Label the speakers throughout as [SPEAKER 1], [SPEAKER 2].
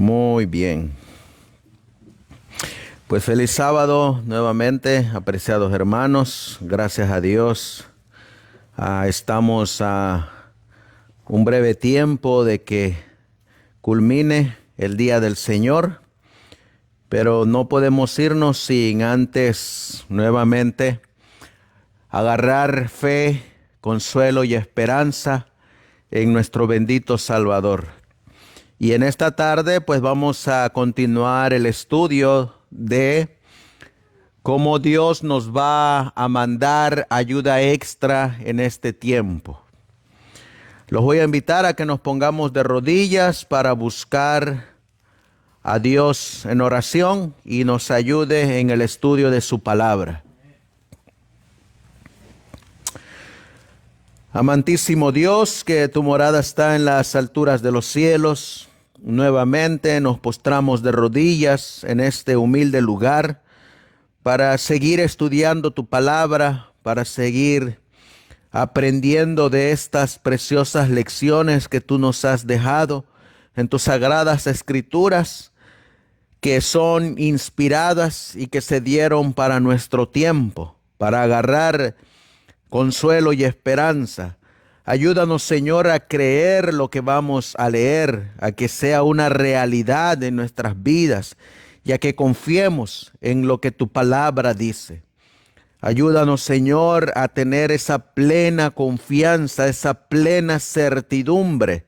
[SPEAKER 1] Muy bien. Pues feliz sábado nuevamente, apreciados hermanos. Gracias a Dios. Estamos a un breve tiempo de que culmine el día del Señor, pero no podemos irnos sin antes nuevamente agarrar fe, consuelo y esperanza en nuestro bendito Salvador. Y en esta tarde pues vamos a continuar el estudio de cómo Dios nos va a mandar ayuda extra en este tiempo. Los voy a invitar a que nos pongamos de rodillas para buscar a Dios en oración y nos ayude en el estudio de su palabra. Amantísimo Dios, que tu morada está en las alturas de los cielos, nuevamente nos postramos de rodillas en este humilde lugar para seguir estudiando tu palabra, para seguir aprendiendo de estas preciosas lecciones que tú nos has dejado en tus sagradas escrituras, que son inspiradas y que se dieron para nuestro tiempo, para agarrar consuelo y esperanza. Ayúdanos, Señor, a creer lo que vamos a leer, a que sea una realidad en nuestras vidas y a que confiemos en lo que tu palabra dice. Ayúdanos, Señor, a tener esa plena confianza, esa plena certidumbre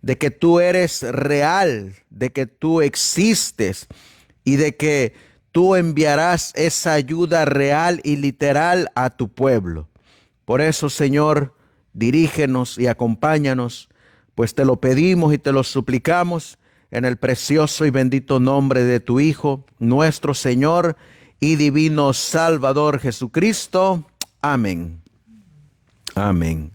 [SPEAKER 1] de que tú eres real, de que tú existes y de que tú enviarás esa ayuda real y literal a tu pueblo. Por eso, Señor, dirígenos y acompáñanos, pues te lo pedimos y te lo suplicamos en el precioso y bendito nombre de tu Hijo, nuestro Señor y divino Salvador Jesucristo. Amén. Amén.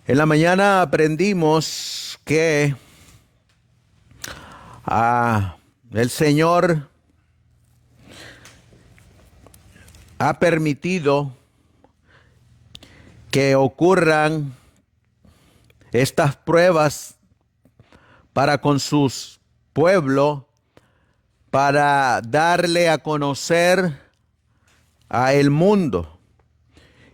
[SPEAKER 1] En la mañana aprendimos que el Señor ha permitido que ocurran estas pruebas para con sus pueblos, para darle a conocer a el mundo.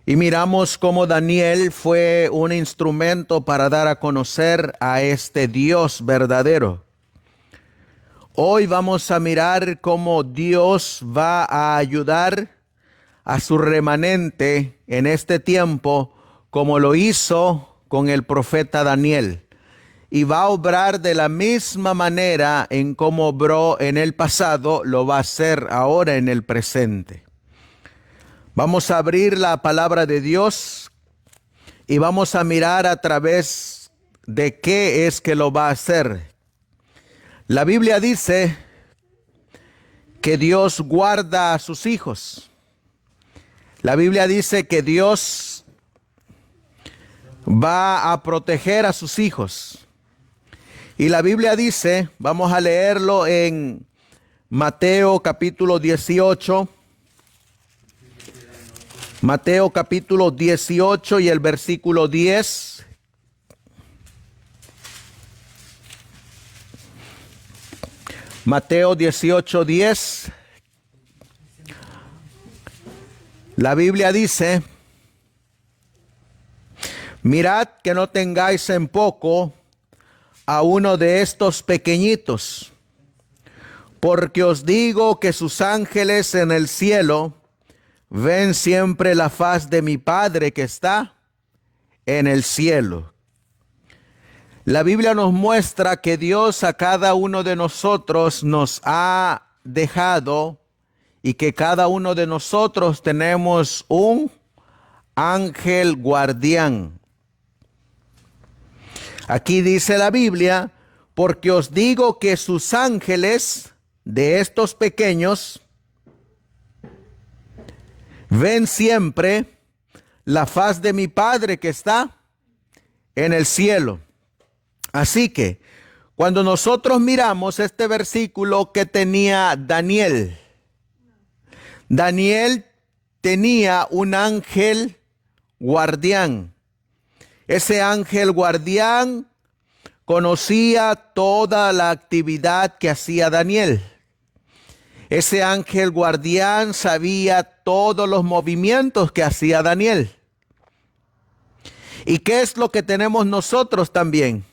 [SPEAKER 1] Y miramos cómo Daniel fue un instrumento para dar a conocer a este Dios verdadero. Hoy vamos a mirar cómo Dios va a ayudar a su remanente en este tiempo, como lo hizo con el profeta Daniel. Y va a obrar de la misma manera en cómo obró en el pasado, lo va a hacer ahora en el presente. Vamos a abrir la palabra de Dios y vamos a mirar a través de qué es que lo va a hacer. La Biblia dice que Dios guarda a sus hijos. La Biblia dice que Dios va a proteger a sus hijos. Y la Biblia dice, vamos a leerlo en Mateo capítulo 18. Mateo capítulo 18 y el versículo 10. Mateo 18, 10. La Biblia dice: mirad que no tengáis en poco a uno de estos pequeñitos, porque os digo que sus ángeles en el cielo ven siempre la faz de mi Padre que está en el cielo. La Biblia nos muestra que Dios a cada uno de nosotros nos ha dejado y que cada uno de nosotros tenemos un ángel guardián. Aquí dice la Biblia: porque os digo que sus ángeles de estos pequeños ven siempre la faz de mi Padre que está en el cielo. Así que cuando nosotros miramos este versículo que tenía Daniel, Daniel tenía un ángel guardián. Ese ángel guardián conocía toda la actividad que hacía Daniel. Ese ángel guardián sabía todos los movimientos que hacía Daniel. ¿Y qué es lo que tenemos nosotros también?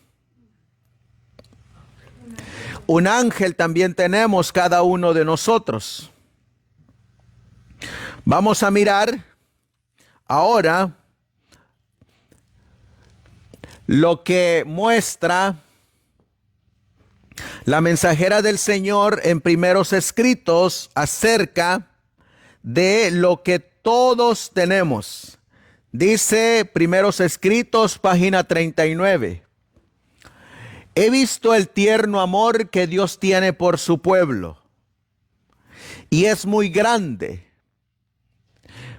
[SPEAKER 1] Un ángel también tenemos cada uno de nosotros. Vamos a mirar ahora lo que muestra la mensajera del Señor en primeros escritos acerca de lo que todos tenemos. Dice primeros escritos, página 39. He visto el tierno amor que Dios tiene por su pueblo, y es muy grande.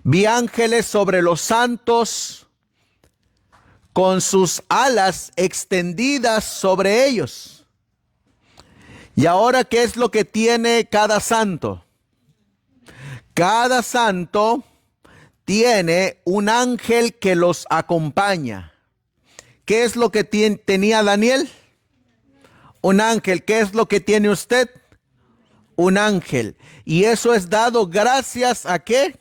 [SPEAKER 1] Vi ángeles sobre los santos con sus alas extendidas sobre ellos. Y ahora, ¿qué es lo que tiene cada santo? Cada santo tiene un ángel que los acompaña. ¿Qué es lo que tenía Daniel? Un ángel. ¿Qué es lo que tiene usted? Un ángel. Y eso es dado gracias a ¿qué?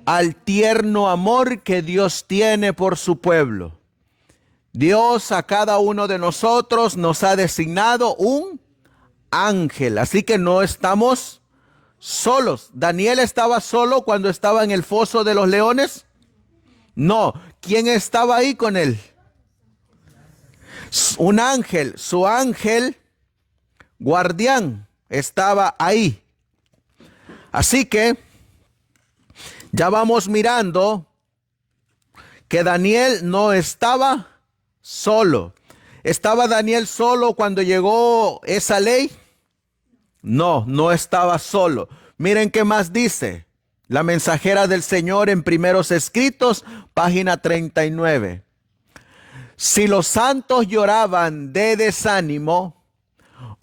[SPEAKER 1] Al tierno amor que Dios tiene por su pueblo. Dios a cada uno de nosotros nos ha designado un ángel. Así que no estamos solos. ¿Daniel estaba solo cuando estaba en el foso de los leones? No. ¿Quién estaba ahí con él? Un ángel. Su ángel guardián estaba ahí. Así que ya vamos mirando que Daniel no estaba solo. ¿Estaba Daniel solo cuando llegó esa ley? No, no estaba solo. Miren qué más dice la mensajera del Señor en primeros escritos, página 39. Si los santos lloraban de desánimo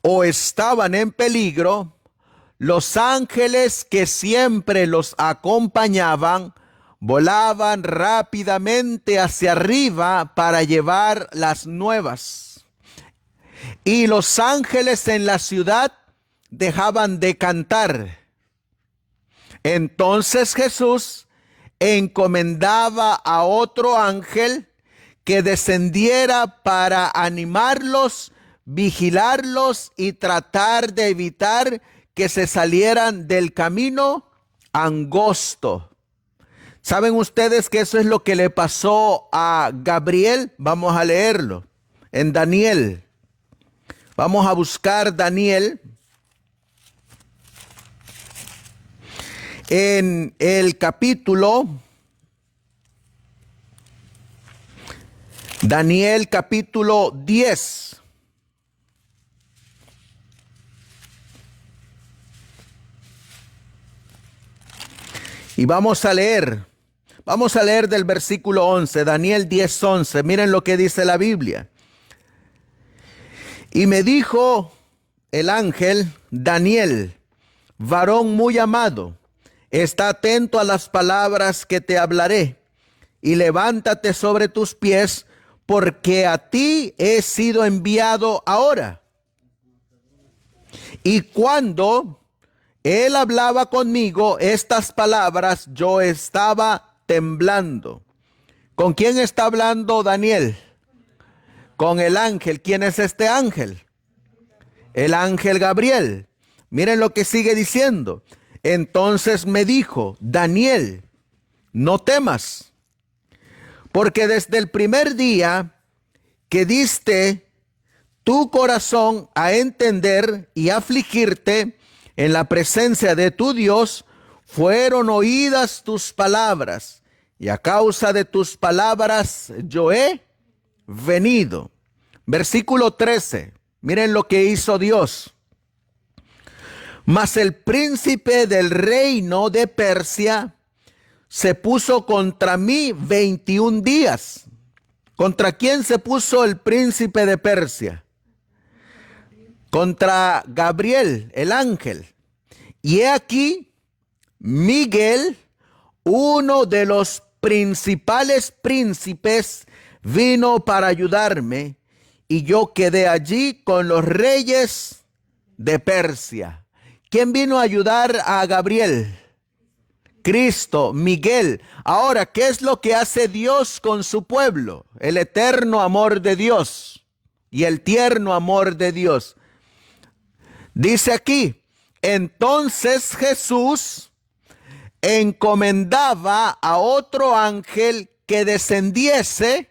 [SPEAKER 1] o estaban en peligro, los ángeles que siempre los acompañaban volaban rápidamente hacia arriba para llevar las nuevas. Y los ángeles en la ciudad dejaban de cantar. Entonces Jesús encomendaba a otro ángel que descendiera para animarlos, vigilarlos y tratar de evitar que se salieran del camino angosto. ¿Saben ustedes que eso es lo que le pasó a Gabriel? Vamos a leerlo en Daniel. Vamos a buscar Daniel en el capítulo, Daniel capítulo 10. Y vamos a leer del versículo 11, Daniel 10:11. Miren lo que dice la Biblia. Y me dijo el ángel, Daniel, varón muy amado, está atento a las palabras que te hablaré, y levántate sobre tus pies, porque a ti he sido enviado ahora. Y cuando él hablaba conmigo estas palabras, yo estaba temblando. ¿Con quién está hablando Daniel? Con el ángel. ¿Quién es este ángel? El ángel Gabriel. Miren lo que sigue diciendo. Entonces me dijo, Daniel, no temas, porque desde el primer día que diste tu corazón a entender y afligirte en la presencia de tu Dios, fueron oídas tus palabras, y a causa de tus palabras yo he venido. Versículo 13. Miren lo que hizo Dios. Mas el príncipe del reino de Persia se puso contra mí 21 días. ¿Contra quién se puso el príncipe de Persia? Contra Gabriel, el ángel. Y he aquí, Miguel, uno de los principales príncipes vino para ayudarme y yo quedé allí con los reyes de Persia. ¿Quién vino a ayudar a Gabriel? Cristo, Miguel. Ahora, ¿qué es lo que hace Dios con su pueblo? El eterno amor de Dios y el tierno amor de Dios. Dice aquí, entonces Jesús encomendaba a otro ángel que descendiese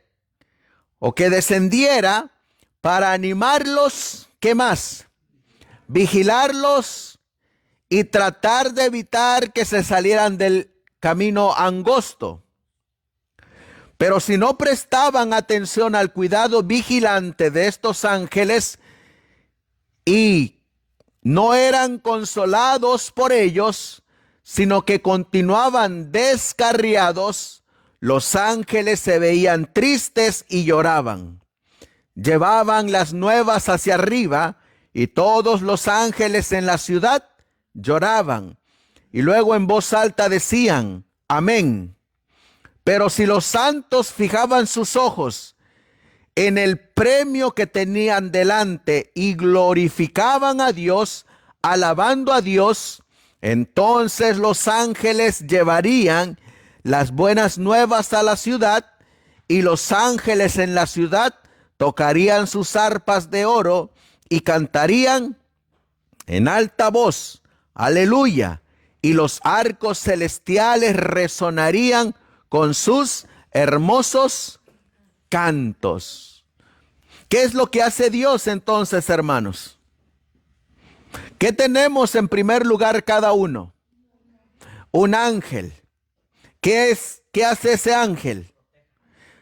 [SPEAKER 1] o que descendiera para animarlos, ¿qué más? Vigilarlos y tratar de evitar que se salieran del camino angosto. Pero si no prestaban atención al cuidado vigilante de estos ángeles y no eran consolados por ellos, sino que continuaban descarriados, los ángeles se veían tristes y lloraban. Llevaban las nuevas hacia arriba y todos los ángeles en la ciudad lloraban. Y luego en voz alta decían, amén. Pero si los santos fijaban sus ojos en el premio que tenían delante y glorificaban a Dios, alabando a Dios, entonces los ángeles llevarían las buenas nuevas a la ciudad y los ángeles en la ciudad tocarían sus arpas de oro y cantarían en alta voz, aleluya, y los arcos celestiales resonarían con sus hermosos cantos. ¿Qué es lo que hace Dios entonces, hermanos? ¿Qué tenemos en primer lugar cada uno? Un ángel. ¿Qué hace ese ángel?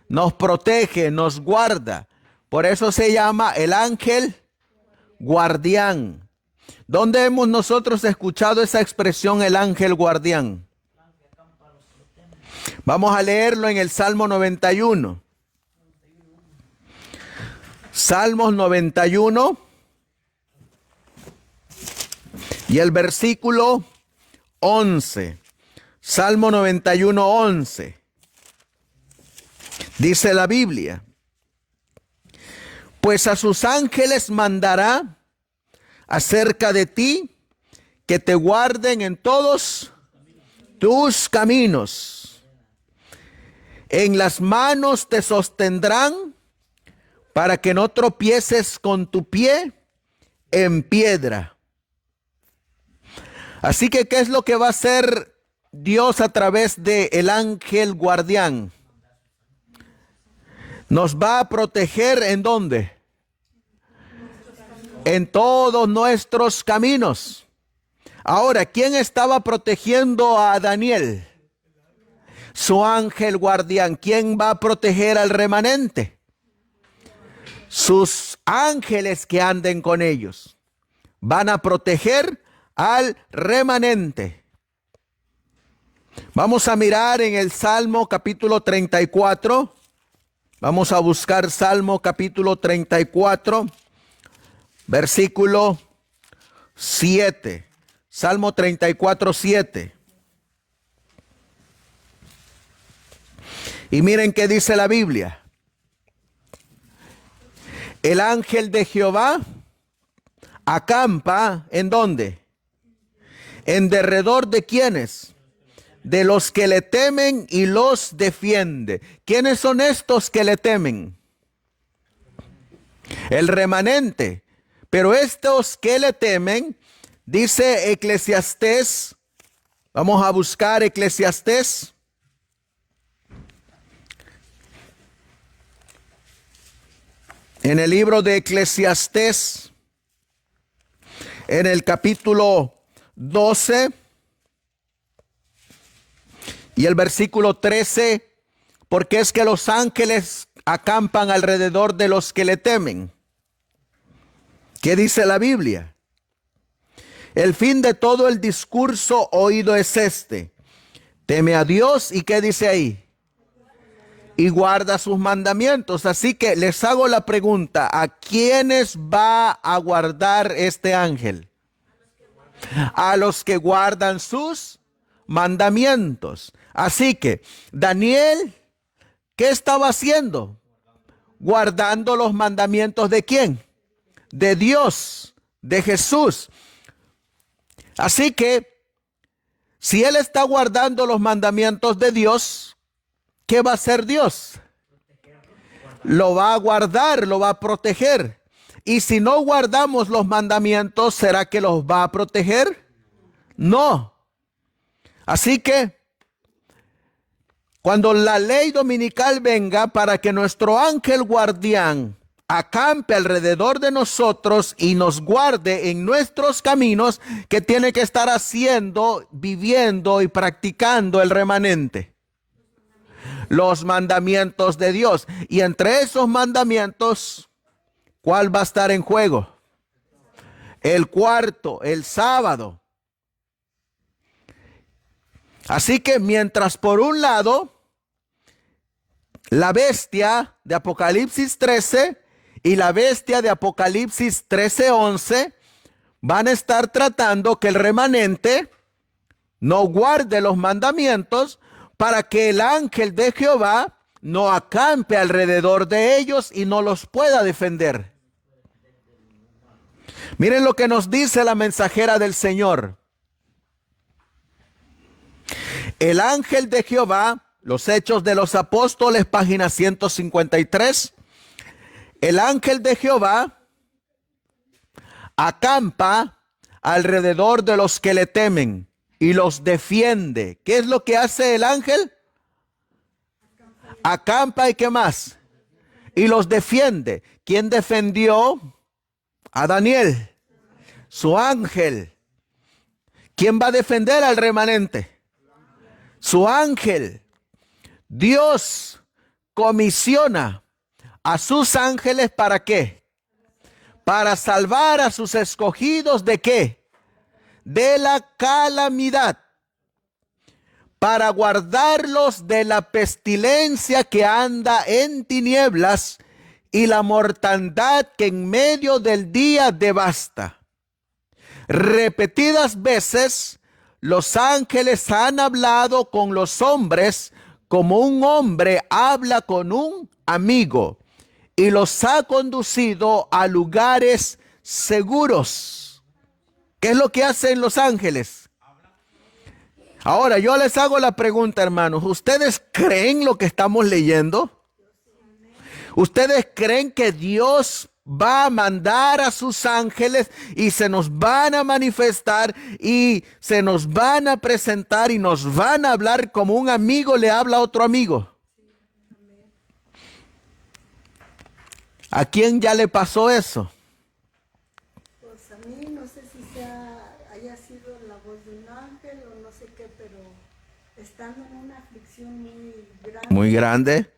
[SPEAKER 1] Nos protege, nos guarda. Por eso se llama el ángel guardián. ¿Dónde hemos nosotros escuchado esa expresión, el ángel guardián? Vamos a leerlo en el Salmo 91. Salmos 91 y el versículo 11. Salmo 91, 11. Dice la Biblia: pues a sus ángeles mandará acerca de ti, que te guarden en todos tus caminos. En las manos te sostendrán para que no tropieces con tu pie en piedra. Así que, ¿qué es lo que va a hacer Dios a través del ángel guardián? Nos va a proteger ¿en dónde? En todos nuestros caminos. Ahora, ¿quién estaba protegiendo a Daniel? Su ángel guardián. ¿Quién va a proteger al remanente? Sus ángeles que anden con ellos van a proteger al remanente. Vamos a mirar en el Salmo capítulo 34. Vamos a buscar Salmo capítulo 34, versículo 7. Salmo 34, 7. Y miren qué dice la Biblia. El ángel de Jehová acampa, ¿en dónde? En derredor de ¿quiénes? De los que le temen y los defiende. ¿Quiénes son estos que le temen? El remanente. Pero estos que le temen, dice Eclesiastés, vamos a buscar Eclesiastés. En el libro de Eclesiastés, en el capítulo 12 y el versículo 13, porque es que los ángeles acampan alrededor de los que le temen. ¿Qué dice la Biblia? El fin de todo el discurso oído es este: teme a Dios, ¿y qué dice ahí? Y guarda sus mandamientos. Así que les hago la pregunta: ¿a quiénes va a guardar este ángel? A los que guardan sus mandamientos. Así que Daniel, ¿qué estaba haciendo? Guardando los mandamientos ¿de quién? De Dios, de Jesús. Así que si él está guardando los mandamientos de Dios, ¿qué va a hacer Dios? Lo va a guardar, lo va a proteger. Y si no guardamos los mandamientos, ¿será que los va a proteger? No. Así que cuando la ley dominical venga, para que nuestro ángel guardián acampe alrededor de nosotros y nos guarde en nuestros caminos, ¿qué tiene que estar haciendo, viviendo y practicando el remanente? Los mandamientos de Dios. Y entre esos mandamientos, ¿cuál va a estar en juego? El cuarto, el sábado. Así que mientras por un lado, la bestia de Apocalipsis 13 y la bestia de Apocalipsis 13:11 van a estar tratando que el remanente no guarde los mandamientos para que el ángel de Jehová no acampe alrededor de ellos y no los pueda defender. Miren lo que nos dice la mensajera del Señor. El ángel de Jehová, los Hechos de los Apóstoles, página 153. El ángel de Jehová acampa alrededor de los que le temen y los defiende. ¿Qué es lo que hace el ángel? Acampa y ¿qué más? Y los defiende. ¿Quién defendió a Daniel? Su ángel. ¿Quién va a defender al remanente? Su ángel. Dios comisiona a sus ángeles ¿para qué? Para salvar a sus escogidos ¿de qué? De la calamidad. Para guardarlos de la pestilencia que anda en tinieblas y la mortandad que en medio del día devasta. Repetidas veces los ángeles han hablado con los hombres como un hombre habla con un amigo y los ha conducido a lugares seguros. ¿Qué es lo que hacen los ángeles? Ahora yo les hago la pregunta, hermanos. ¿Ustedes creen lo que estamos leyendo? ¿Ustedes creen que Dios va a mandar a sus ángeles y se nos van a manifestar y se nos van a presentar y nos van a hablar como un amigo le habla a otro amigo? ¿A quién ya le pasó eso?
[SPEAKER 2] Pues a mí no sé si haya sido la voz de un ángel o no sé qué, pero estando en una aflicción muy grande,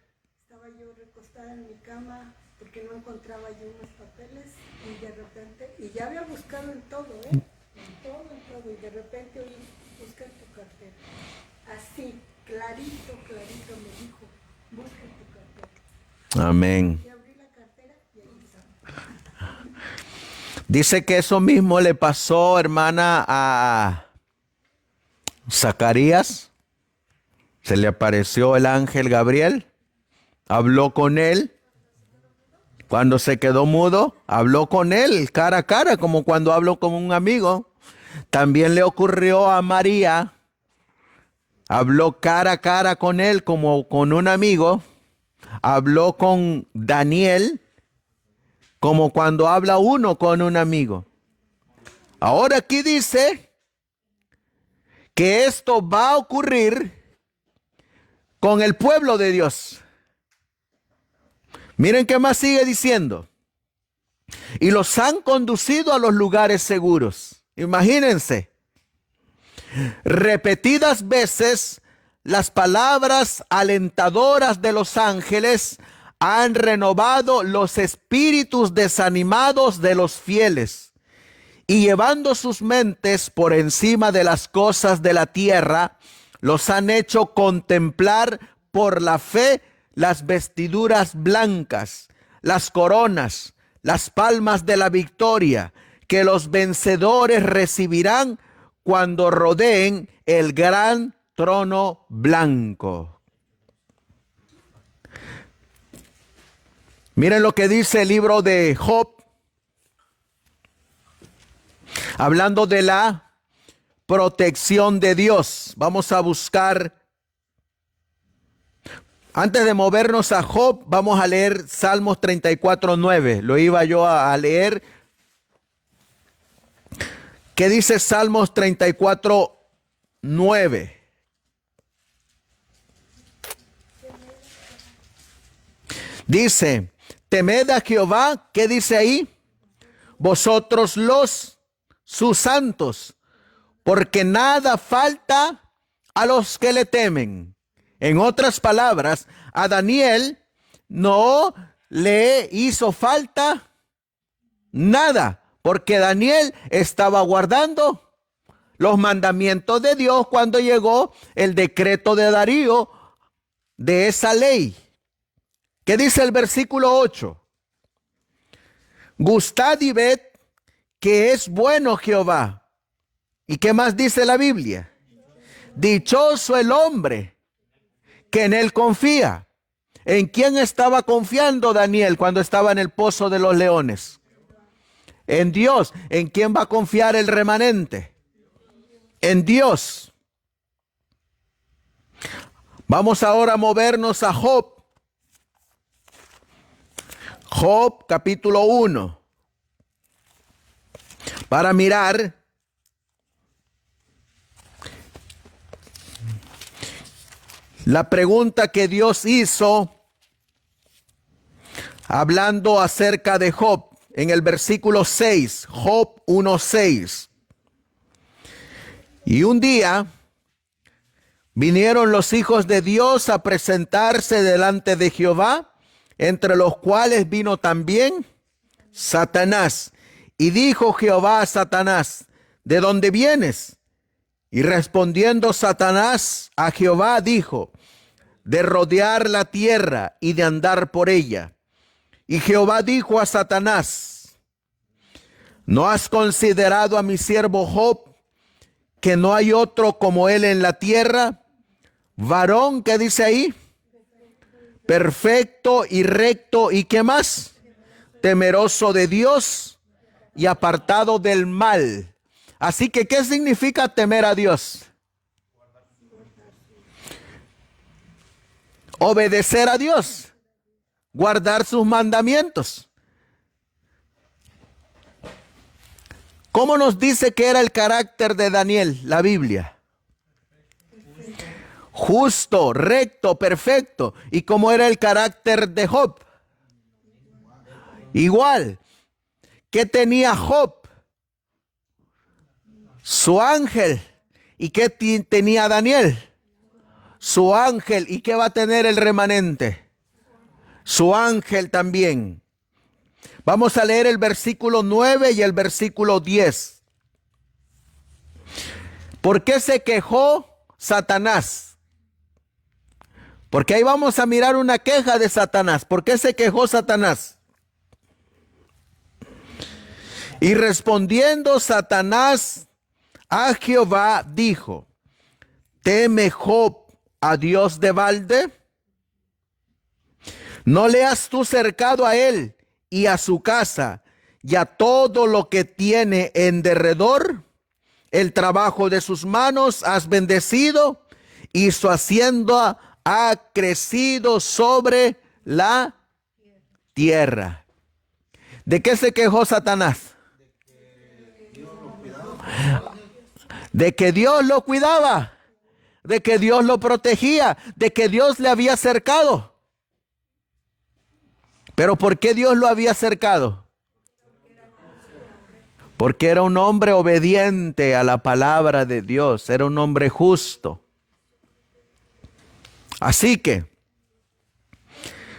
[SPEAKER 2] estaba yo recostada en mi cama porque no encontraba yo unos papeles y de repente, y ya había buscado en todo, en todo, y de repente oí, busca tu cartera. Así, clarito me dijo, busca tu cartera.
[SPEAKER 1] Amén.
[SPEAKER 2] Y abrí la cartera y ahí estaba.
[SPEAKER 1] Dice que eso mismo le pasó, hermana, a Zacarías. Se le apareció el ángel Gabriel, habló con él. Cuando se quedó mudo, habló con él cara a cara, como cuando hablo con un amigo. También le ocurrió a María. Habló cara a cara con él como con un amigo. Habló con Daniel como cuando habla uno con un amigo. Ahora aquí dice que esto va a ocurrir con el pueblo de Dios. Miren qué más sigue diciendo. Y los han conducido a los lugares seguros. Imagínense. Repetidas veces las palabras alentadoras de los ángeles han renovado los espíritus desanimados de los fieles y llevando sus mentes por encima de las cosas de la tierra, los han hecho contemplar por la fe las vestiduras blancas, las coronas, las palmas de la victoria que los vencedores recibirán cuando rodeen el gran trono blanco. Miren lo que dice el libro de Job, hablando de la protección de Dios. Vamos a buscar, antes de movernos a Job, vamos a leer Salmos 34:9. Lo iba yo a leer. ¿Qué dice Salmos 34:9? Dice, temed a Jehová, ¿qué dice ahí? Vosotros sus santos, porque nada falta a los que le temen. En otras palabras, a Daniel no le hizo falta nada, porque Daniel estaba guardando los mandamientos de Dios cuando llegó el decreto de Darío de esa ley. ¿Qué dice el versículo 8? Gustad y ved que es bueno Jehová. ¿Y qué más dice la Biblia? Dichoso el hombre que en él confía. ¿En quién estaba confiando Daniel cuando estaba en el pozo de los leones? En Dios. ¿En quién va a confiar el remanente? En Dios. Vamos ahora a movernos a Job. Job capítulo 1. Para mirar la pregunta que Dios hizo hablando acerca de Job en el versículo 6, Job 1:6. Y un día vinieron los hijos de Dios a presentarse delante de Jehová, entre los cuales vino también Satanás. Y dijo Jehová a Satanás, ¿de dónde vienes? Y respondiendo Satanás a Jehová dijo, de rodear la tierra y de andar por ella. Y Jehová dijo a Satanás, ¿no has considerado a mi siervo Job, que no hay otro como él en la tierra? Varón, ¿qué dice ahí? Perfecto y recto, ¿y qué más? Temeroso de Dios y apartado del mal. Así que, ¿qué significa temer a Dios? Obedecer a Dios, guardar sus mandamientos. ¿Cómo nos dice que era el carácter de Daniel, la Biblia? Justo, recto, perfecto. ¿Y cómo era el carácter de Job? Igual. ¿Qué tenía Job? Su ángel. ¿Y qué tenía Daniel? Su ángel. ¿Y qué va a tener el remanente? Su ángel también. Vamos a leer el versículo 9 y el versículo 10. ¿Por qué se quejó Satanás? Porque ahí vamos a mirar una queja de Satanás. ¿Por qué se quejó Satanás? Y respondiendo Satanás a Jehová dijo, ¿teme Job a Dios de balde? ¿No le has tú cercado a él y a su casa y a todo lo que tiene en derredor? El trabajo de sus manos has bendecido y su hacienda ha crecido sobre la tierra. ¿De qué se quejó Satanás? De que Dios lo cuidaba, de que Dios lo protegía, de que Dios le había cercado. ¿Pero por qué Dios lo había cercado? Porque era un hombre obediente a la palabra de Dios, era un hombre justo. Así que,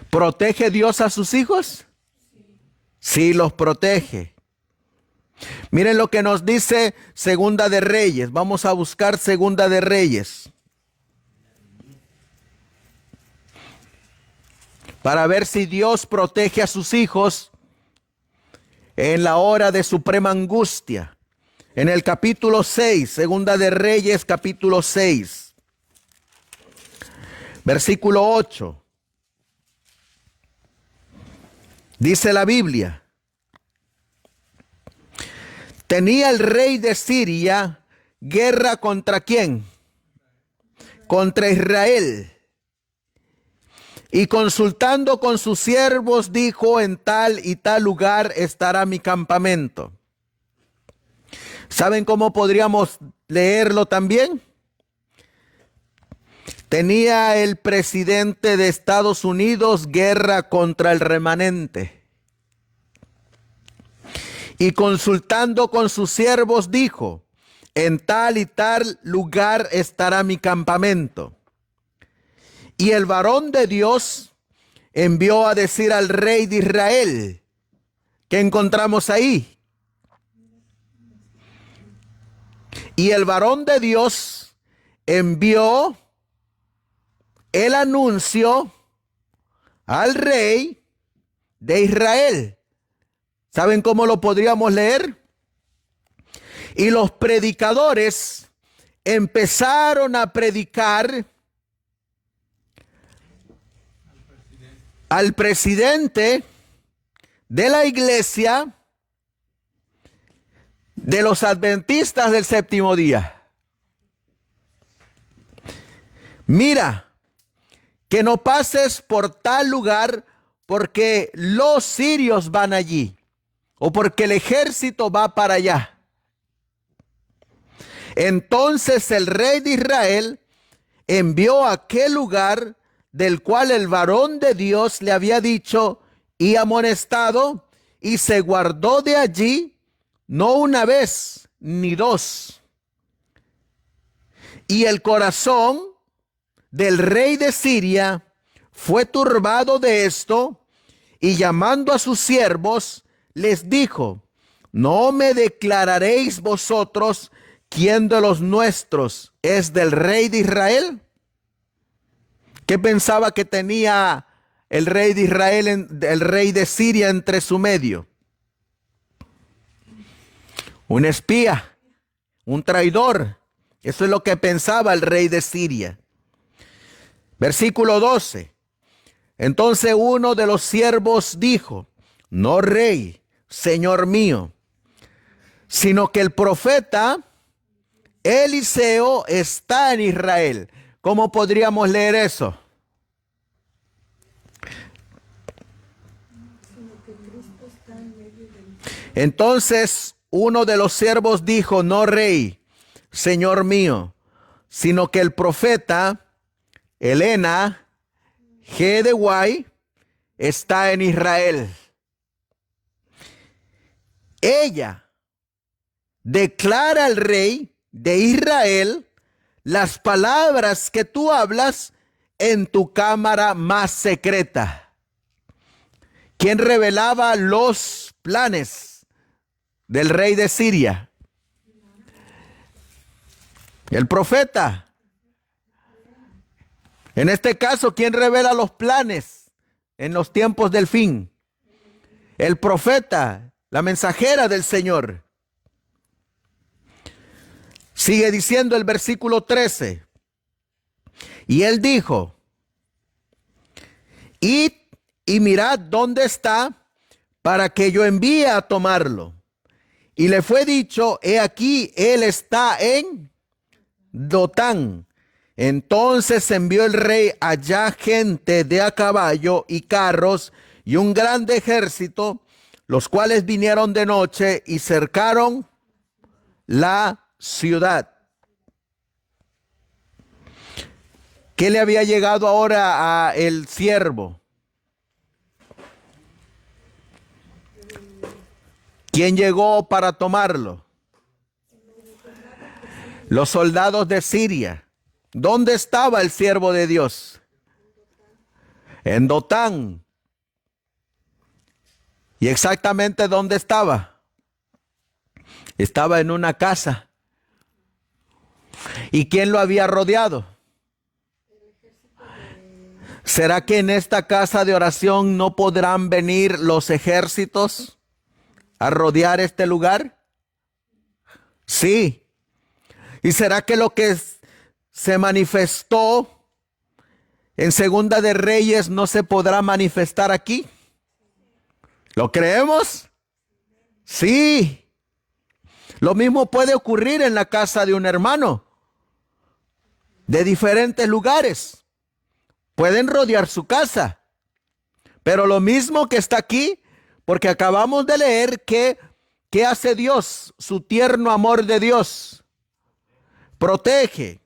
[SPEAKER 1] ¿protege Dios a sus hijos? Sí, los protege. Miren lo que nos dice Segunda de Reyes. Vamos a buscar Segunda de Reyes, para ver si Dios protege a sus hijos en la hora de suprema angustia. En el capítulo 6, Segunda de Reyes, capítulo 6, versículo 8. Dice la Biblia: tenía el rey de Siria guerra contra ¿quién? Contra Israel. Y consultando con sus siervos dijo: en tal y tal lugar estará mi campamento. ¿Saben cómo podríamos leerlo también? Tenía el presidente de Estados Unidos guerra contra el remanente. Y consultando con sus siervos dijo: en tal y tal lugar estará mi campamento. Y el varón de Dios envió a decir al rey de Israel. ¿Qué encontramos ahí? Y el varón de Dios envió el anuncio al rey de Israel. ¿Saben cómo lo podríamos leer? Y los predicadores empezaron a predicar al presidente de la iglesia de los adventistas del séptimo día: mira, que no pases por tal lugar porque los sirios van allí, o porque el ejército va para allá. Entonces el rey de Israel envió a aquel lugar del cual el varón de Dios le había dicho y amonestado, y se guardó de allí no una vez ni dos. Y el corazón del rey de Siria fue turbado de esto, y llamando a sus siervos les dijo: ¿no me declararéis vosotros quién de los nuestros es del rey de Israel? ¿Qué pensaba que tenía el rey de Israel, el rey de Siria entre su medio? Un espía, un traidor. Eso es lo que pensaba el rey de Siria. Versículo 12. Entonces uno de los siervos dijo: no, rey, señor mío, sino que el profeta Eliseo está en Israel. ¿Cómo podríamos leer eso? Entonces uno de los siervos dijo: no, rey, señor mío, sino que el profeta Elena G. de Guay está en Israel. Ella declara al rey de Israel las palabras que tú hablas en tu cámara más secreta. ¿Quién revelaba los planes del rey de Siria? El profeta. En este caso, ¿quién revela los planes en los tiempos del fin? El profeta, la mensajera del Señor. Sigue diciendo el versículo 13. Y él dijo: id y mirad dónde está, para que yo envíe a tomarlo. Y le fue dicho: he aquí, él está en Dotán. Entonces envió el rey allá gente de a caballo y carros y un grande ejército, los cuales vinieron de noche y cercaron la ciudad. ¿Qué le había llegado ahora a el siervo? ¿Quién llegó para tomarlo? Los soldados de Siria. ¿Dónde estaba el siervo de Dios? En Dotán. ¿Y exactamente dónde estaba? Estaba en una casa. ¿Y quién lo había rodeado? ¿Será que en esta casa de oración no podrán venir los ejércitos a rodear este lugar? Sí. ¿Y será que lo que se manifestó en Segunda de Reyes no se podrá manifestar aquí? ¿Lo creemos? Sí. Lo mismo puede ocurrir en la casa de un hermano de diferentes lugares. Pueden rodear su casa. Pero lo mismo que está aquí, porque acabamos de leer que ¿qué hace Dios? Su tierno amor de Dios protege.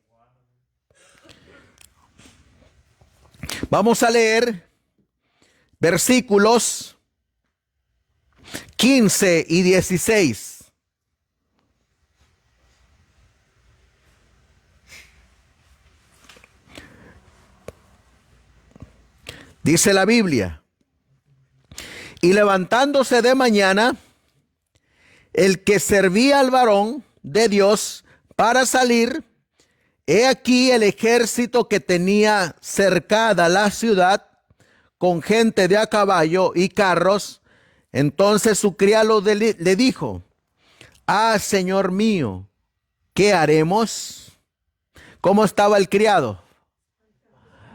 [SPEAKER 1] Vamos a leer versículos 15 y 16. Dice la Biblia: y levantándose de mañana, el que servía al varón de Dios para salir, he aquí el ejército que tenía cercada la ciudad con gente de a caballo y carros. Entonces su criado le dijo: ah, señor mío, ¿qué haremos? ¿Cómo estaba el criado?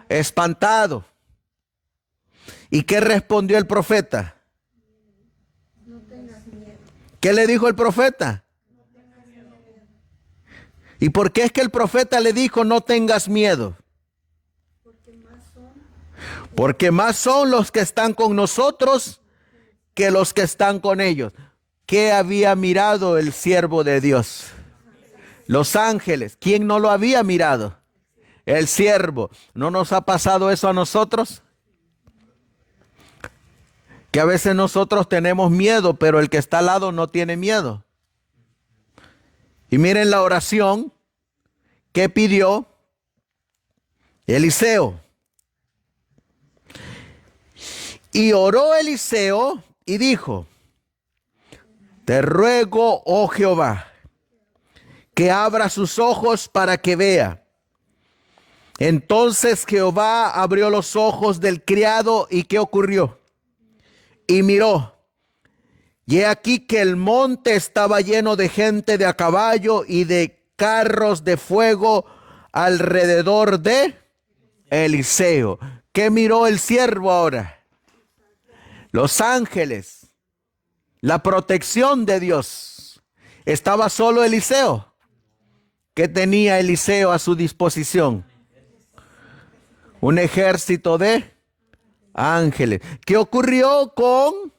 [SPEAKER 1] Espantado. ¿Y qué respondió el profeta?
[SPEAKER 2] No tengas miedo.
[SPEAKER 1] ¿Qué le dijo el profeta?
[SPEAKER 2] No tengas miedo.
[SPEAKER 1] ¿Y por qué es que el profeta le dijo no tengas miedo? Porque más son los que están con nosotros que los que están con ellos. ¿Qué había mirado el siervo de Dios? Los ángeles. ¿Quién no lo había mirado? El siervo. ¿No nos ha pasado eso a nosotros? Que a veces nosotros tenemos miedo, pero el que está al lado no tiene miedo. Y miren la oración que pidió Eliseo. Y oró Eliseo y dijo: te ruego, oh Jehová, que abra sus ojos para que vea. Entonces Jehová abrió los ojos del criado, ¿y qué ocurrió? Y miró, y he aquí que el monte estaba lleno de gente de a caballo y de carros de fuego alrededor de Eliseo. ¿Qué miró el siervo ahora? Los ángeles, la protección de Dios. ¿Estaba solo Eliseo? ¿Qué tenía Eliseo a su disposición? Un ejército de ángeles. ¿Qué ocurrió con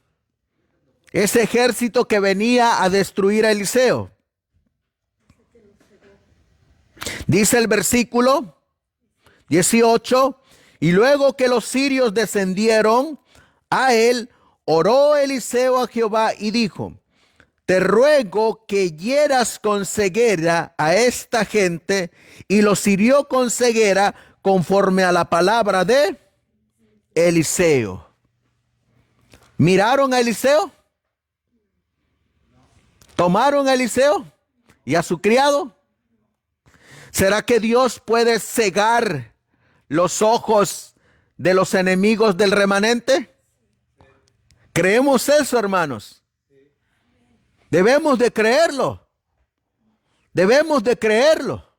[SPEAKER 1] ese ejército que venía a destruir a Eliseo? Dice el versículo 18: y luego que los sirios descendieron a él, oró Eliseo a Jehová y dijo: te ruego que hieras con ceguera a esta gente. Y los hirió con ceguera conforme a la palabra de Eliseo. ¿Miraron a Eliseo? ¿Tomaron a Eliseo y a su criado? ¿Será que Dios puede cegar los ojos de los enemigos del remanente? ¿Creemos eso, hermanos? Debemos de creerlo. Debemos de creerlo.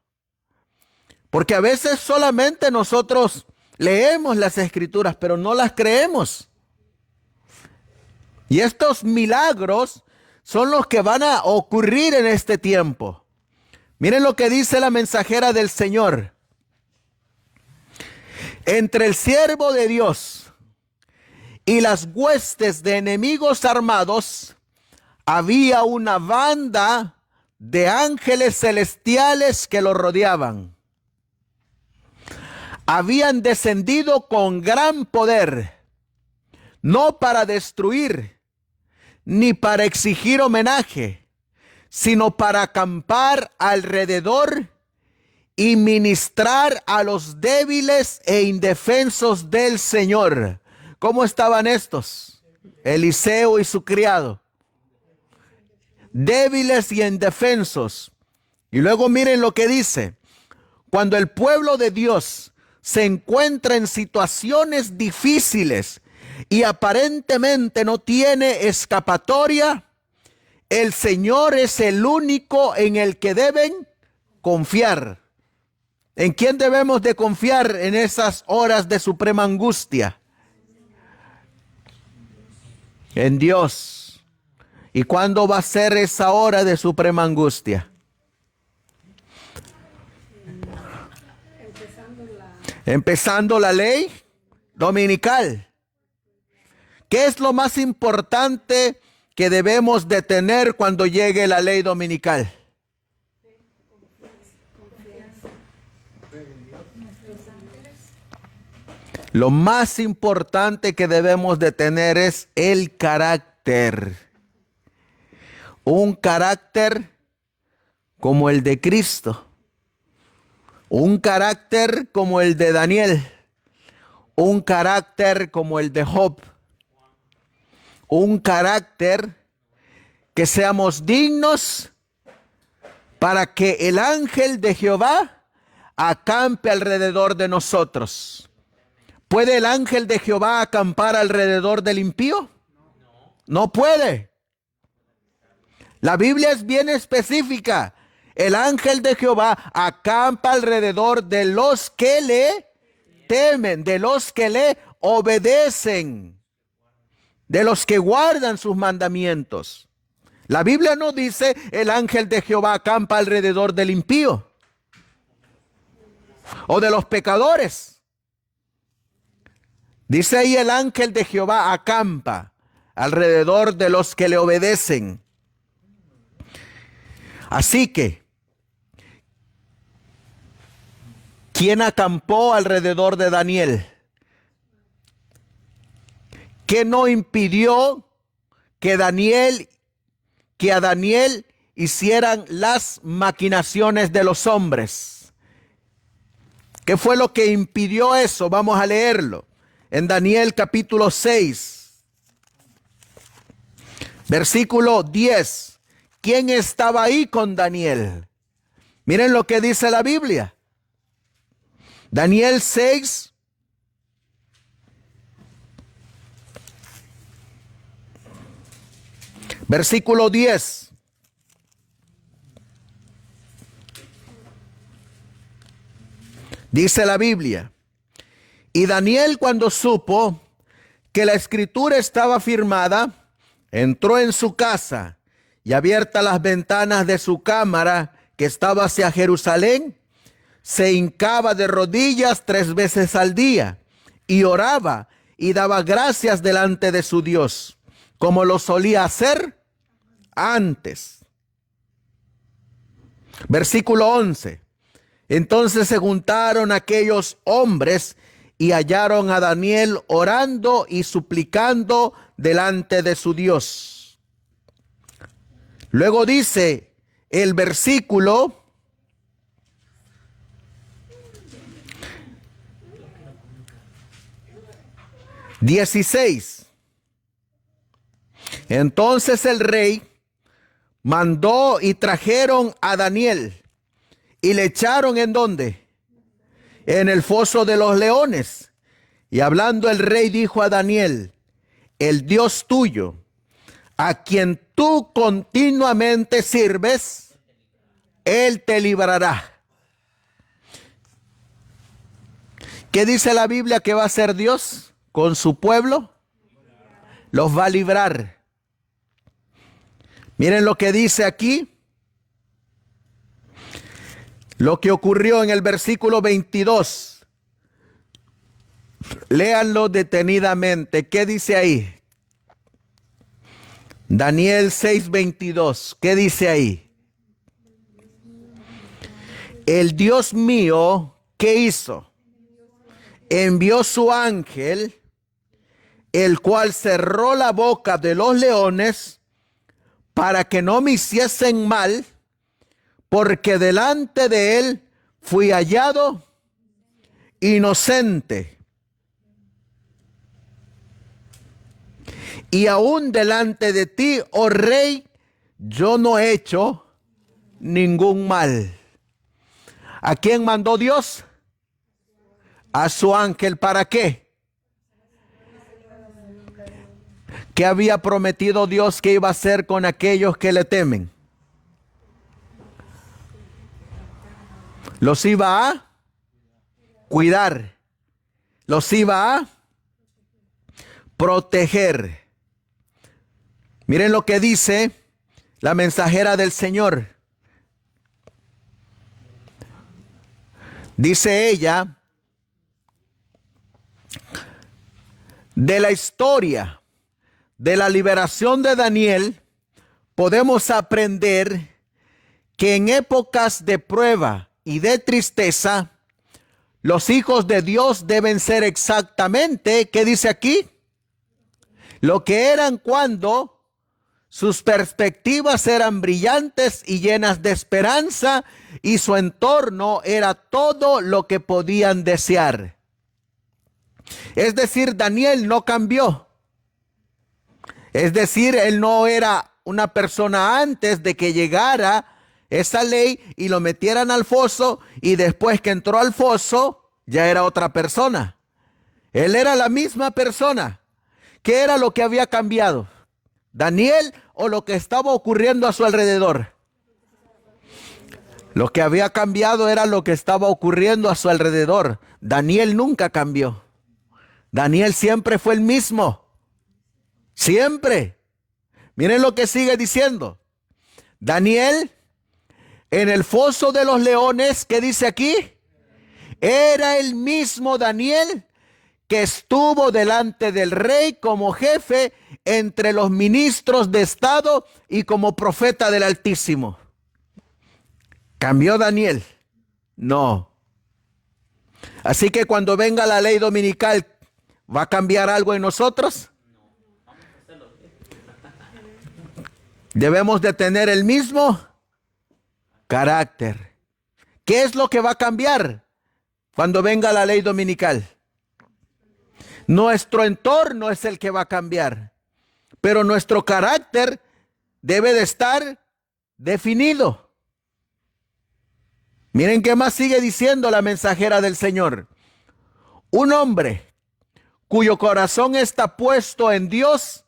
[SPEAKER 1] Porque a veces solamente nosotros leemos las escrituras, pero no las creemos. Y estos milagros son los que van a ocurrir en este tiempo. Miren lo que dice la mensajera del Señor. Entre el siervo de Dios y las huestes de enemigos armados, había una banda de ángeles celestiales que lo rodeaban. Habían descendido con gran poder, no para destruir, ni para exigir homenaje, sino para acampar alrededor y ministrar a los débiles e indefensos del Señor. ¿Cómo estaban estos? Eliseo y su criado. Débiles y indefensos. Y luego miren lo que dice: cuando el pueblo de Dios se encuentra en situaciones difíciles y aparentemente no tiene escapatoria, el Señor es el único en el que deben confiar. ¿En quién debemos de confiar en esas horas de suprema angustia? En Dios. ¿Y cuándo va a ser esa hora de suprema angustia? Empezando la ley dominical. ¿Qué es lo más importante que debemos de tener cuando llegue la ley dominical? Lo más importante que debemos de tener es el carácter. Un carácter como el de Cristo. Un carácter como el de Daniel. Un carácter como el de Job. Un carácter que seamos dignos para que el ángel de Jehová acampe alrededor de nosotros. ¿Puede el ángel de Jehová acampar alrededor del impío? No puede. La Biblia es bien específica. El ángel de Jehová acampa alrededor de los que le temen, de los que le obedecen, de los que guardan sus mandamientos. La Biblia no dice el ángel de Jehová acampa alrededor del impío o de los pecadores. Dice ahí el ángel de Jehová acampa alrededor de los que le obedecen. Así que, ¿quién acampó alrededor de Daniel? ¿Qué no impidió que a Daniel hicieran las maquinaciones de los hombres? ¿Qué fue lo que impidió eso? Vamos a leerlo. En Daniel capítulo 6, versículo 10. ¿Quién estaba ahí con Daniel? Miren lo que dice la Biblia. Daniel 6, versículo 10. Dice la Biblia: y Daniel, cuando supo que la escritura estaba firmada, entró en su casa y, abiertas las ventanas de su cámara que estaba hacia Jerusalén, se hincaba de rodillas 3 veces al día y oraba y daba gracias delante de su Dios, como lo solía hacer antes. Versículo 11. Entonces se juntaron aquellos hombres y hallaron a Daniel orando y suplicando delante de su Dios. Luego dice el versículo 16. Entonces el rey mandó y trajeron a Daniel y le echaron ¿en dónde? En el foso de los leones. Y hablando el rey dijo a Daniel: el Dios tuyo, a quien tú continuamente sirves, Él te librará. ¿Qué dice la Biblia que va a hacer Dios con su pueblo? Los va a librar. Miren lo que dice aquí. Lo que ocurrió en el versículo 22. Léanlo detenidamente. ¿Qué dice ahí? Daniel 6:22. ¿Qué dice ahí? El Dios mío, ¿qué hizo? Envió su ángel, el cual cerró la boca de los leones para que no me hiciesen mal, porque delante de él fui hallado inocente. Y aún delante de ti, oh rey, yo no he hecho ningún mal. ¿A quién mandó Dios? A su ángel. ¿Para qué? ¿Qué había prometido Dios que iba a hacer con aquellos que le temen? Los iba a cuidar, los iba a proteger. Miren lo que dice la mensajera del Señor. Dice ella, de la historia de la liberación de Daniel, podemos aprender que en épocas de prueba y de tristeza, los hijos de Dios deben ser exactamente, ¿qué dice aquí? Lo que eran cuando sus perspectivas eran brillantes y llenas de esperanza y su entorno era todo lo que podían desear. Es decir, Daniel no cambió. Es decir, él no era una persona antes de que llegara esa ley y lo metieran al foso, y después que entró al foso ya era otra persona. Él era la misma persona. ¿Qué era lo que había cambiado? ¿Daniel o lo que estaba ocurriendo a su alrededor? Lo que había cambiado era lo que estaba ocurriendo a su alrededor. Daniel nunca cambió. Daniel siempre fue el mismo. Siempre. Miren lo que sigue diciendo. Daniel, en el foso de los leones, ¿qué dice aquí? Era el mismo Daniel que estuvo delante del rey como jefe entre los ministros de Estado y como profeta del Altísimo. ¿Cambió Daniel? No. Así que cuando venga la ley dominical, ¿va a cambiar algo en nosotros? Debemos de tener el mismo carácter. ¿Qué es lo que va a cambiar cuando venga la ley dominical? Nuestro entorno es el que va a cambiar, pero nuestro carácter debe de estar definido. Miren qué más sigue diciendo la mensajera del Señor. Un hombre cuyo corazón está puesto en Dios,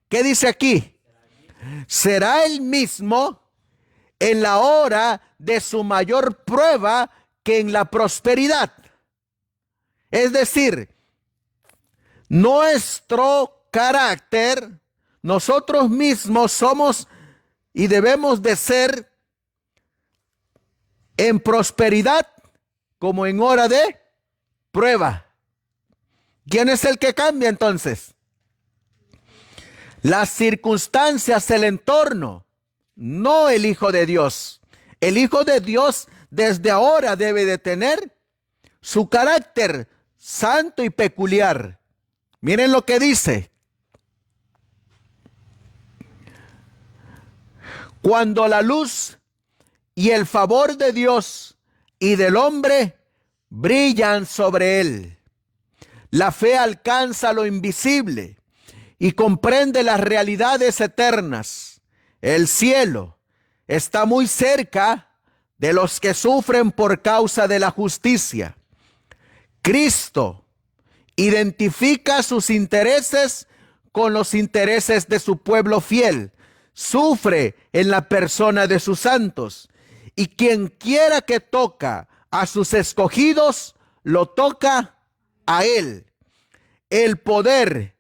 [SPEAKER 1] ¿qué dice aquí? Será el mismo en la hora de su mayor prueba que en la prosperidad. Es decir, nuestro carácter, nosotros mismos somos y debemos de ser en prosperidad como en hora de prueba. ¿Quién es el que cambia entonces? Las circunstancias, el entorno, no el Hijo de Dios. El Hijo de Dios desde ahora debe de tener su carácter santo y peculiar. Miren lo que dice. Cuando la luz y el favor de Dios y del hombre brillan sobre él, la fe alcanza lo invisible y comprende las realidades eternas. El cielo está muy cerca de los que sufren por causa de la justicia. Cristo identifica sus intereses con los intereses de su pueblo fiel. Sufre en la persona de sus santos. Y quien quiera que toca a sus escogidos, lo toca a él. El poder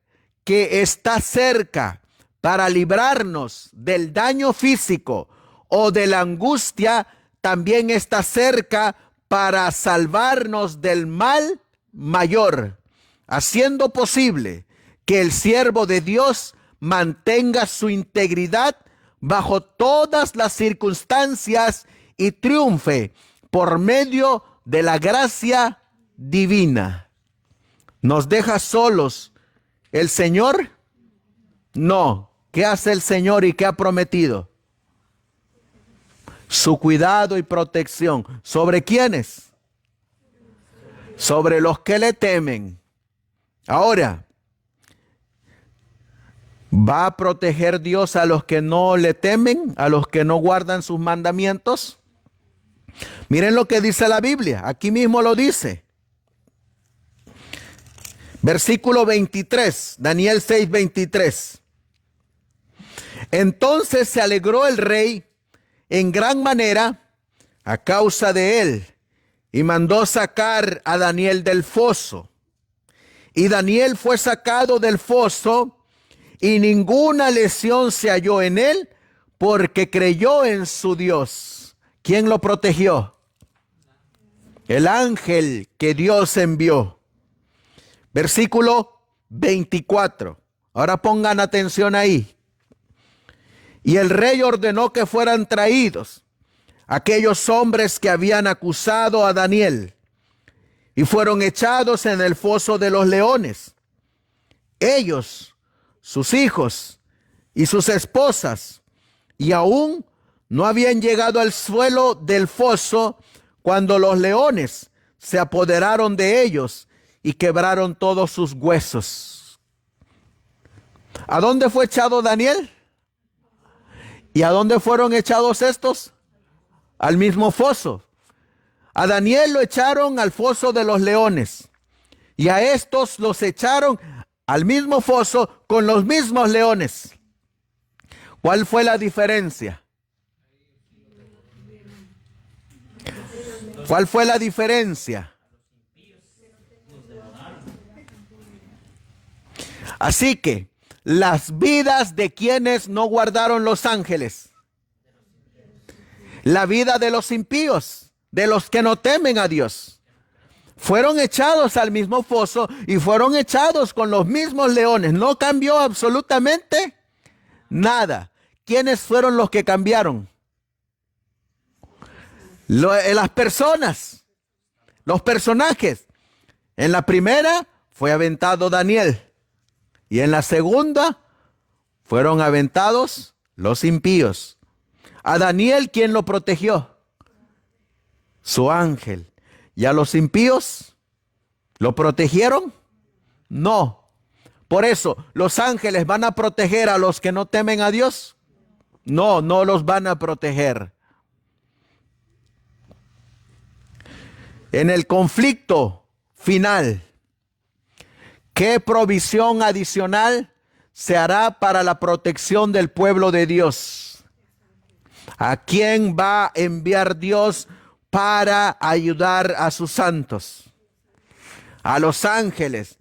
[SPEAKER 1] que está cerca para librarnos del daño físico o de la angustia, también está cerca para salvarnos del mal mayor, haciendo posible que el siervo de Dios mantenga su integridad bajo todas las circunstancias y triunfe por medio de la gracia divina. ¿Nos deja solos el Señor? No. ¿Qué hace el Señor y qué ha prometido? Su cuidado y protección. ¿Sobre quiénes? Sobre los que le temen. Ahora, ¿va a proteger Dios a los que no le temen, a los que no guardan sus mandamientos? Miren lo que dice la Biblia, aquí mismo lo dice. Versículo 23, Daniel 6:23. Entonces se alegró el rey en gran manera a causa de él, y mandó sacar a Daniel del foso. Y Daniel fue sacado del foso, y ninguna lesión se halló en él, porque creyó en su Dios. ¿Quién lo protegió? El ángel que Dios envió. Versículo 24. Ahora pongan atención ahí. Y el rey ordenó que fueran traídos aquellos hombres que habían acusado a Daniel, y fueron echados en el foso de los leones. Ellos, sus hijos y sus esposas, y aún no habían llegado al suelo del foso cuando los leones se apoderaron de ellos y quebraron todos sus huesos. ¿A dónde fue echado Daniel? ¿Y a dónde fueron echados estos? Al mismo foso. A Daniel lo echaron al foso de los leones, y a estos los echaron al mismo foso con los mismos leones. ¿Cuál fue la diferencia? ¿Cuál fue la diferencia? Así que las vidas de quienes no guardaron los ángeles, la vida de los impíos, de los que no temen a Dios, fueron echados al mismo foso y fueron echados con los mismos leones. No cambió absolutamente nada. ¿Quiénes fueron los que cambiaron? Las personas, los personajes. En la primera fue aventado Daniel, y en la segunda fueron aventados los impíos. A Daniel, ¿quién lo protegió? Su ángel. ¿Y a los impíos lo protegieron? No. Por eso, ¿los ángeles van a proteger a los que no temen a Dios? No, no los van a proteger. En el conflicto final, ¿qué provisión adicional se hará para la protección del pueblo de Dios? ¿A quién va a enviar Dios para ayudar a sus santos? A los ángeles.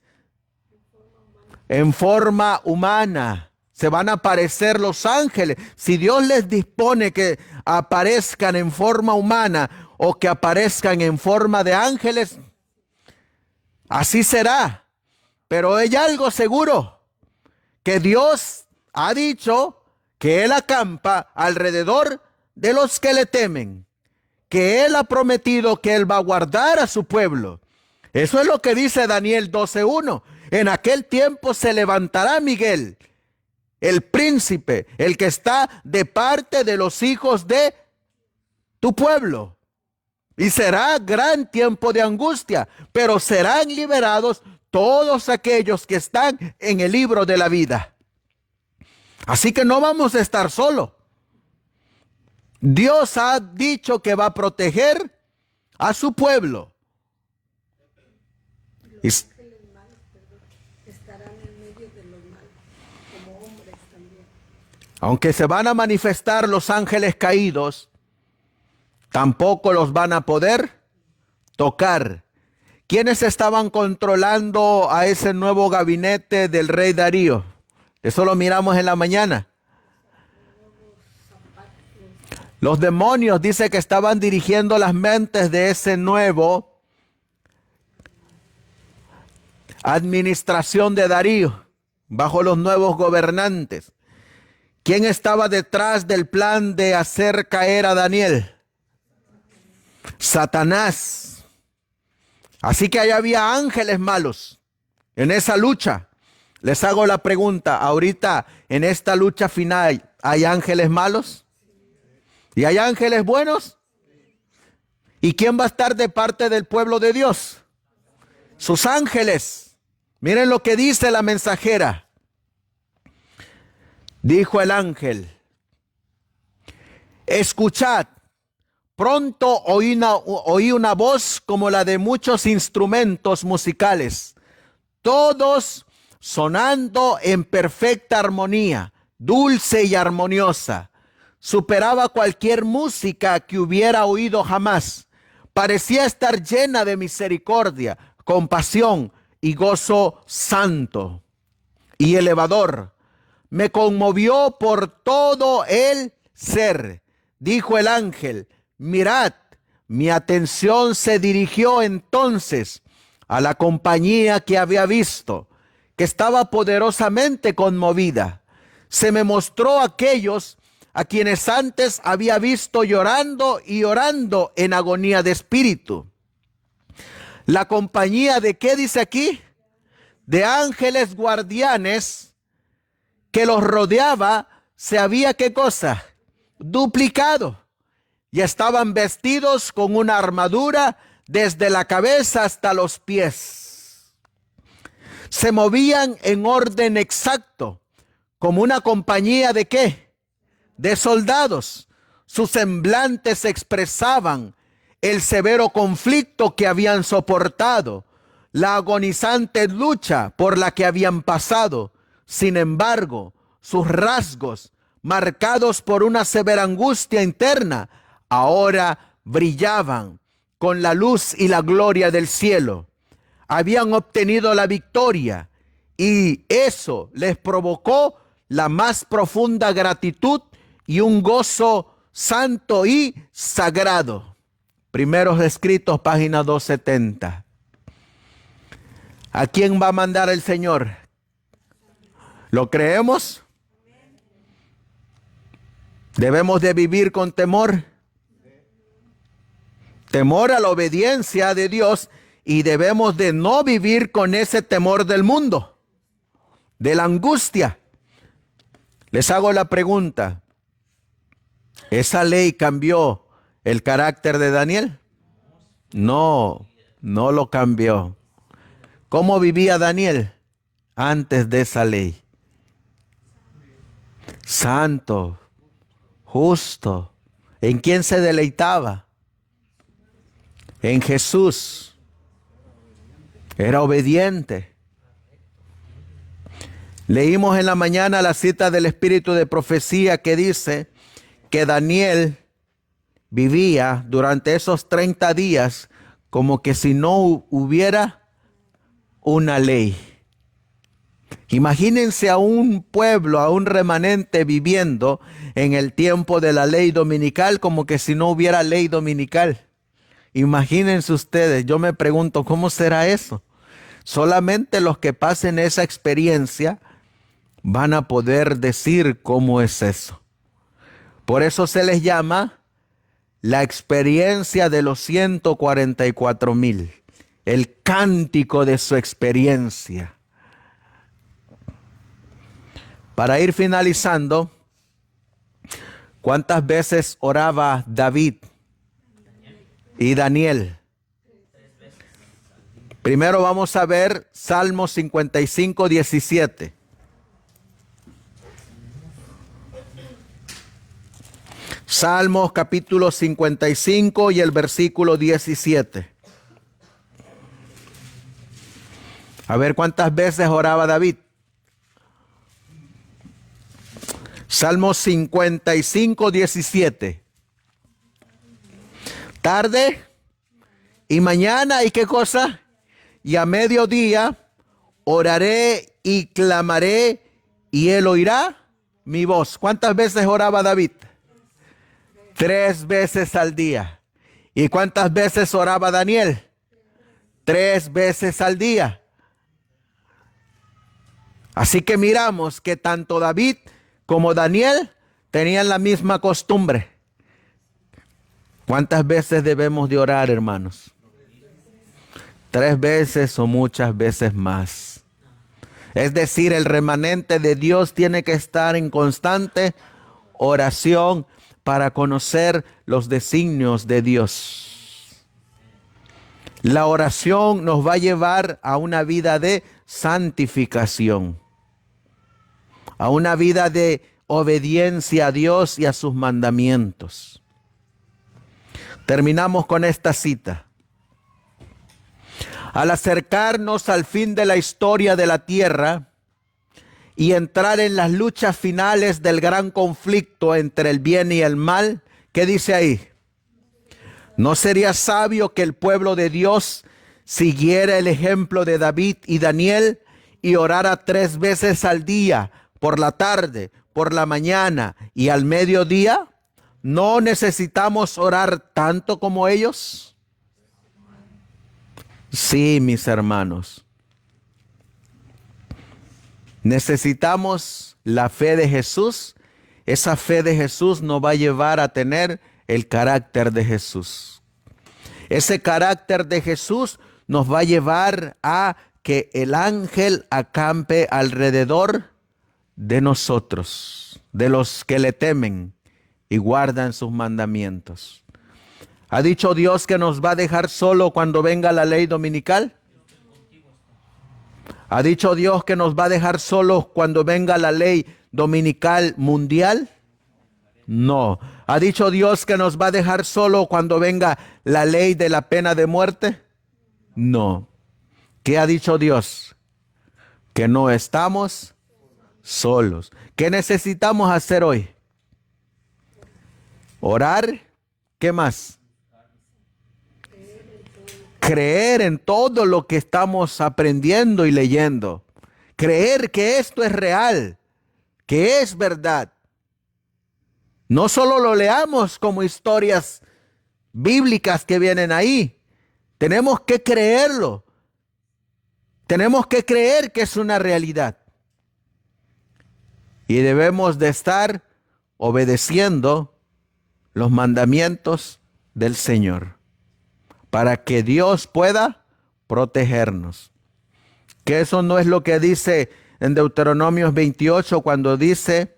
[SPEAKER 1] En forma humana. Se van a aparecer los ángeles. Si Dios les dispone que aparezcan en forma humana o que aparezcan en forma de ángeles, así será. Pero hay algo seguro, que Dios ha dicho que Él acampa alrededor de los que le temen, que Él ha prometido que Él va a guardar a su pueblo. Eso es lo que dice Daniel 12:1. En aquel tiempo se levantará Miguel, el príncipe, el que está de parte de los hijos de tu pueblo. Y será gran tiempo de angustia, pero serán liberados todos aquellos que están en el libro de la vida. Así que no vamos a estar solos. Dios ha dicho que va a proteger a su pueblo.
[SPEAKER 2] Los ángeles malos, estarán en medio de los malos, como hombres también.
[SPEAKER 1] Aunque se van a manifestar los ángeles caídos, tampoco los van a poder tocar. ¿Quiénes estaban controlando a ese nuevo gabinete del rey Darío? Eso lo miramos en la mañana. Los demonios dice que estaban dirigiendo las mentes de ese nuevo administración de Darío, bajo los nuevos gobernantes. ¿Quién estaba detrás del plan de hacer caer a Daniel? Satanás. Así que allá había ángeles malos en esa lucha. Les hago la pregunta, ahorita en esta lucha final, ¿hay ángeles malos? ¿Y hay ángeles buenos? ¿Y quién va a estar de parte del pueblo de Dios? Sus ángeles. Miren lo que dice la mensajera. Dijo el ángel: escuchad, pronto oí una voz como la de muchos instrumentos musicales, todos sonando en perfecta armonía. dulce y armoniosa. Superaba cualquier música que hubiera oído jamás. Parecía estar llena de misericordia, compasión y gozo santo y elevador. Me conmovió por todo el ser. Dijo el ángel, mirad. Mi atención se dirigió entonces a la compañía que había visto, que estaba poderosamente conmovida. Se me mostró aquellos a quienes antes había visto llorando y orando en agonía de espíritu. La compañía de ¿qué dice aquí? De ángeles guardianes que los rodeaba, se había ¿qué cosa? Duplicado. Y estaban vestidos con una armadura desde la cabeza hasta los pies. Se movían en orden exacto, como una compañía de ¿qué? De soldados. Sus semblantes expresaban el severo conflicto que habían soportado, la agonizante lucha por la que habían pasado. Sin embargo, sus rasgos, marcados por una severa angustia interna, ahora brillaban con la luz y la gloria del cielo. Habían obtenido la victoria y eso les provocó la más profunda gratitud y un gozo santo y sagrado. Primeros Escritos, página 270. ¿A quién va a mandar el Señor? ¿Lo creemos? ¿Debemos de vivir con temor? Temor a la obediencia de Dios, y debemos de no vivir con ese temor del mundo, de la angustia. Les hago la pregunta, ¿esa ley cambió el carácter de Daniel? No, no lo cambió. ¿Cómo vivía Daniel antes de esa ley? Santo, justo. ¿En quién se deleitaba? En Jesús. Era obediente. Leímos en la mañana la cita del Espíritu de Profecía que dice que Daniel vivía durante esos 30 días como que si no hubiera una ley. Imagínense a un pueblo, a un remanente viviendo en el tiempo de la ley dominical como que si no hubiera ley dominical. Imagínense ustedes, yo me pregunto, ¿cómo será eso? Solamente los que pasen esa experiencia van a poder decir cómo es eso. Por eso se les llama la experiencia de los 144,000, el cántico de su experiencia. Para ir finalizando, ¿cuántas veces oraba David y Daniel? Primero vamos a ver Salmo 55, 17. Salmos capítulo 55 y el versículo 17. A ver cuántas veces oraba David. Salmo 55, 17. Tarde y mañana, ¿y qué cosa? Y a mediodía oraré y clamaré y él oirá mi voz. ¿Cuántas veces oraba David? 3 veces al día. ¿Y cuántas veces oraba Daniel? 3 veces al día. Así que miramos que tanto David como Daniel tenían la misma costumbre. ¿Cuántas veces debemos de orar, hermanos? 3 veces o muchas veces más. Es decir, el remanente de Dios tiene que estar en constante oración para conocer los designios de Dios. La oración nos va a llevar a una vida de santificación, a una vida de obediencia a Dios y a sus mandamientos. Terminamos con esta cita. Al acercarnos al fin de la historia de la tierra, y entrar en las luchas finales del gran conflicto entre el bien y el mal, ¿qué dice ahí? ¿No sería sabio que el pueblo de Dios siguiera el ejemplo de David y Daniel y orara 3 veces al día, por la tarde, por la mañana y al mediodía? ¿No necesitamos orar tanto como ellos? Sí, mis hermanos. Necesitamos la fe de Jesús. Esa fe de Jesús nos va a llevar a tener el carácter de Jesús. Ese carácter de Jesús nos va a llevar a que el ángel acampe alrededor de nosotros, de los que le temen y guardan sus mandamientos. ¿Ha dicho Dios que nos va a dejar solo cuando venga la ley dominical? ¿Ha dicho Dios que nos va a dejar solos cuando venga la ley dominical mundial? No. ¿Ha dicho Dios que nos va a dejar solo cuando venga la ley de la pena de muerte? No. ¿Qué ha dicho Dios? Que no estamos solos. ¿Qué necesitamos hacer hoy? Orar. ¿Qué más? Creer en todo lo que estamos aprendiendo y leyendo. Creer que esto es real, que es verdad. No solo lo leamos como historias bíblicas que vienen ahí. Tenemos que creerlo. Tenemos que creer que es una realidad. Y debemos de estar obedeciendo los mandamientos del Señor, para que Dios pueda protegernos. Que eso no es lo que dice en Deuteronomio 28 cuando dice: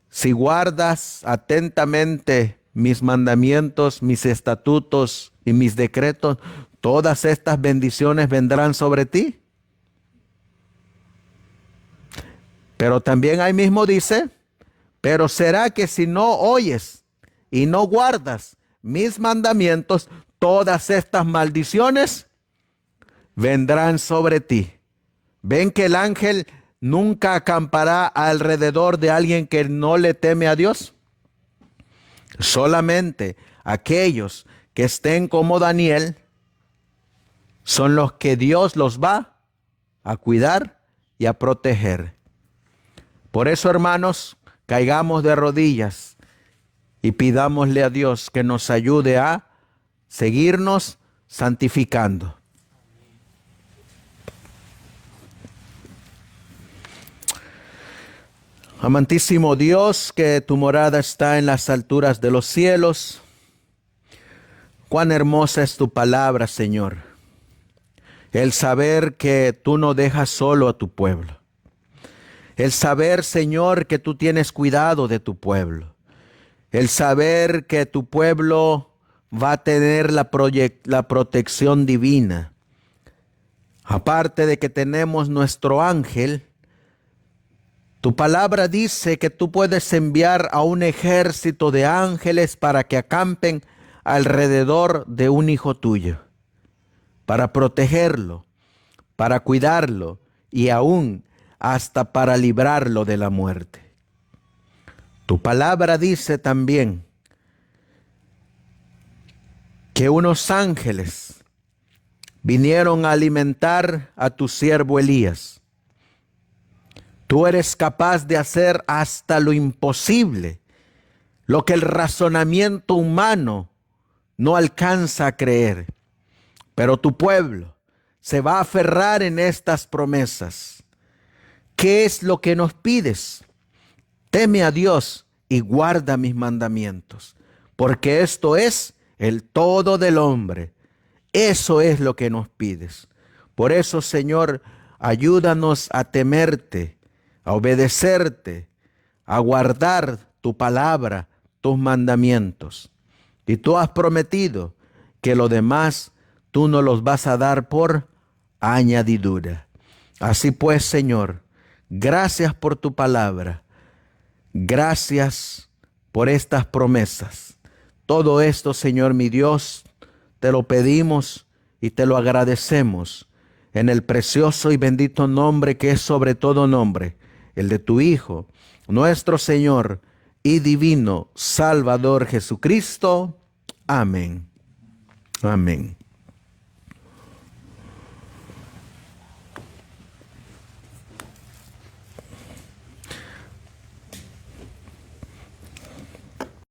[SPEAKER 1] si guardas atentamente mis mandamientos, mis estatutos y mis decretos, todas estas bendiciones vendrán sobre ti. Pero también ahí mismo dice: pero será que si no oyes y no guardas mis mandamientos, todas estas maldiciones vendrán sobre ti. ¿Ven que el ángel nunca acampará alrededor de alguien que no le teme a Dios? Solamente aquellos que estén como Daniel son los que Dios los va a cuidar y a proteger. Por eso, hermanos, caigamos de rodillas y pidámosle a Dios que nos ayude a seguirnos santificando. Amantísimo Dios, que tu morada está en las alturas de los cielos, cuán hermosa es tu palabra, Señor. El saber que tú no dejas solo a tu pueblo. El saber, Señor, que tú tienes cuidado de tu pueblo. El saber que tu pueblo va a tener la protección divina. Aparte de que tenemos nuestro ángel, tu palabra dice que tú puedes enviar a un ejército de ángeles para que acampen alrededor de un hijo tuyo, para protegerlo, para cuidarlo y aún hasta para librarlo de la muerte. Tu palabra dice también que unos ángeles vinieron a alimentar a tu siervo Elías. Tú eres capaz de hacer hasta lo imposible, lo que el razonamiento humano no alcanza a creer. Pero tu pueblo se va a aferrar en estas promesas. ¿Qué es lo que nos pides? Teme a Dios y guarda mis mandamientos, porque esto es el todo del hombre. Eso es lo que nos pides. Por eso, Señor, ayúdanos a temerte, a obedecerte, a guardar tu palabra, tus mandamientos. Y tú has prometido que lo demás tú nos los vas a dar por añadidura. Así pues, Señor, gracias por tu palabra. Gracias por estas promesas. Todo esto, Señor mi Dios, te lo pedimos y te lo agradecemos en el precioso y bendito nombre que es sobre todo nombre, el de tu Hijo, nuestro Señor y divino Salvador Jesucristo. Amén. Amén.